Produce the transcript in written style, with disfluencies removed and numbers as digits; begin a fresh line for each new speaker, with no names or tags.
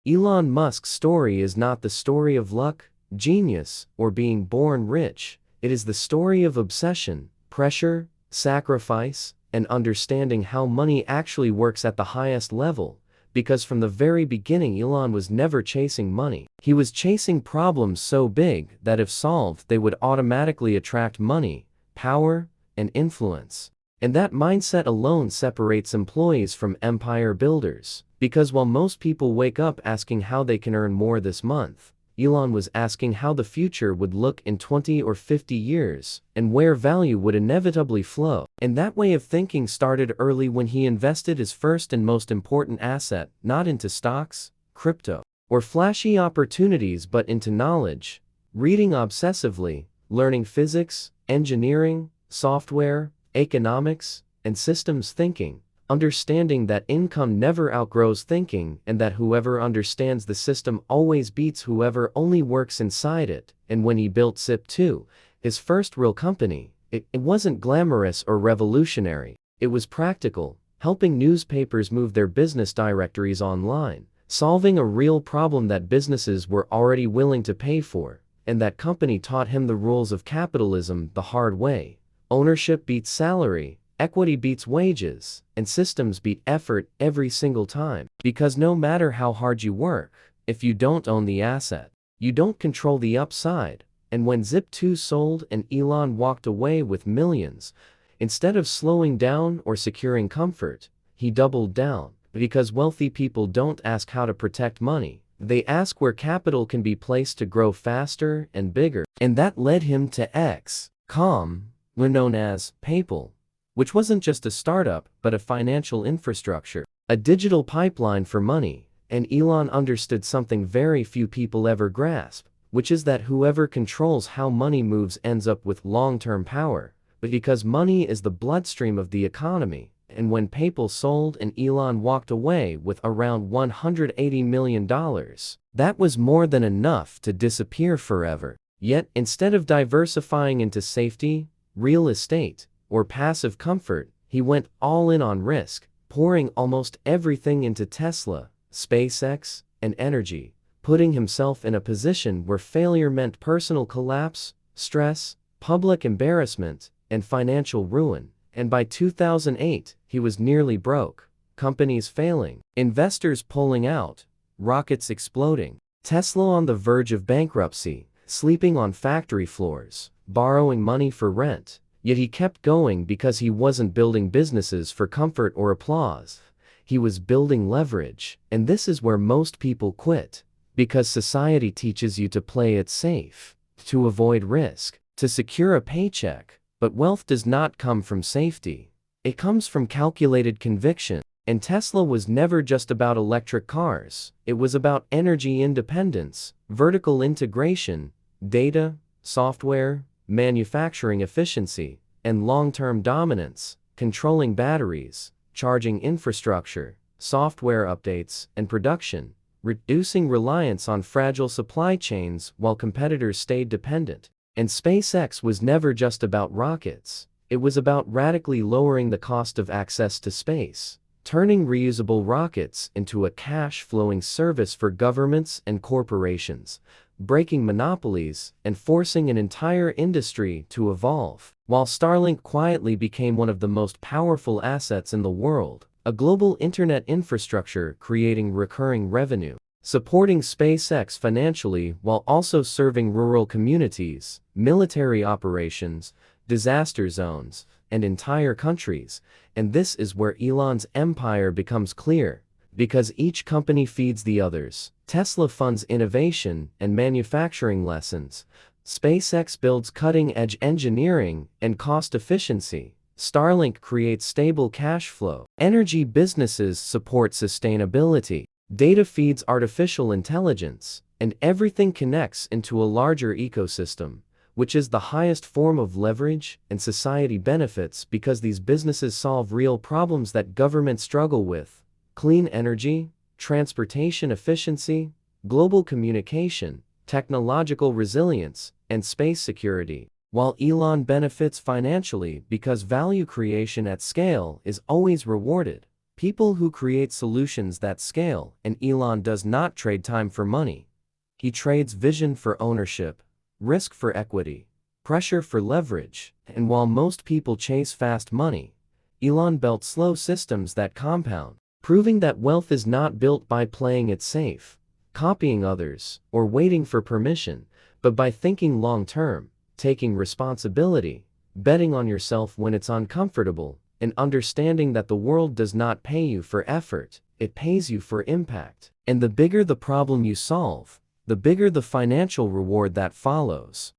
Elon Musk's story is not the story of luck, genius, or being born rich. It is the story of obsession, pressure, sacrifice, and understanding how money actually works at the highest level. Because from the very beginning, Elon was never chasing money. He was chasing problems so big that if solved, they would automatically attract money, power, and influence. And that mindset alone separates employees from empire builders. Because while most people wake up asking how they can earn more this month, Elon was asking how the future would look in 20 or 50 years, and where value would inevitably flow. And that way of thinking started early when he invested his first and most important asset, not into stocks, crypto, or flashy opportunities but into knowledge, reading obsessively, learning physics, engineering, software, economics, and systems thinking, understanding that income never outgrows thinking and that whoever understands the system always beats whoever only works inside it. And when he built Zip2, his first real company, it wasn't glamorous or revolutionary. It was practical, helping newspapers move their business directories online, solving a real problem that businesses were already willing to pay for. And that company taught him the rules of capitalism the hard way. Ownership beats salary, equity beats wages, and systems beat effort every single time. Because no matter how hard you work, if you don't own the asset, you don't control the upside. And when Zip2 sold and Elon walked away with millions, instead of slowing down or securing comfort, he doubled down. Because wealthy people don't ask how to protect money, they ask where capital can be placed to grow faster and bigger. And that led him to X.com, known as PayPal, which wasn't just a startup, but a financial infrastructure, a digital pipeline for money. And Elon understood something very few people ever grasp, which is that whoever controls how money moves ends up with long-term power. But because money is the bloodstream of the economy, and when PayPal sold and Elon walked away with around $180 million, that was more than enough to disappear forever. Yet, instead of diversifying into safety, real estate, or passive comfort, he went all in on risk, pouring almost everything into Tesla, SpaceX, and energy, putting himself in a position where failure meant personal collapse, stress, public embarrassment, and financial ruin. And by 2008, he was nearly broke, companies failing, investors pulling out, rockets exploding, Tesla on the verge of bankruptcy, sleeping on factory floors, borrowing money for rent. Yet he kept going because he wasn't building businesses for comfort or applause. He was building leverage. And this is where most people quit. Because society teaches you to play it safe, to avoid risk, to secure a paycheck. But wealth does not come from safety. It comes from calculated conviction. And Tesla was never just about electric cars. It was about energy independence, vertical integration, data, software, manufacturing efficiency, and long-term dominance, controlling batteries, charging infrastructure, software updates, and production, reducing reliance on fragile supply chains while competitors stayed dependent. And SpaceX was never just about rockets. It was about radically lowering the cost of access to space, turning reusable rockets into a cash-flowing service for governments and corporations, breaking monopolies, and forcing an entire industry to evolve. While Starlink quietly became one of the most powerful assets in the world, a global internet infrastructure creating recurring revenue, supporting SpaceX financially while also serving rural communities, military operations, disaster zones, and entire countries. And this is where Elon's empire becomes clear. Because each company feeds the others. Tesla funds innovation and manufacturing lessons. SpaceX builds cutting-edge engineering and cost efficiency. Starlink creates stable cash flow. Energy businesses support sustainability. Data feeds artificial intelligence. And everything connects into a larger ecosystem, which is the highest form of leverage, and society benefits because these businesses solve real problems that governments struggle with. Clean energy, transportation efficiency, global communication, technological resilience, and space security. While Elon benefits financially because value creation at scale is always rewarded. People who create solutions that scale, and Elon does not trade time for money. He trades vision for ownership, risk for equity, pressure for leverage, and while most people chase fast money, Elon built slow systems that compound, proving that wealth is not built by playing it safe, copying others, or waiting for permission, but by thinking long-term, taking responsibility, betting on yourself when it's uncomfortable, and understanding that the world does not pay you for effort, it pays you for impact. And the bigger the problem you solve, the bigger the financial reward that follows.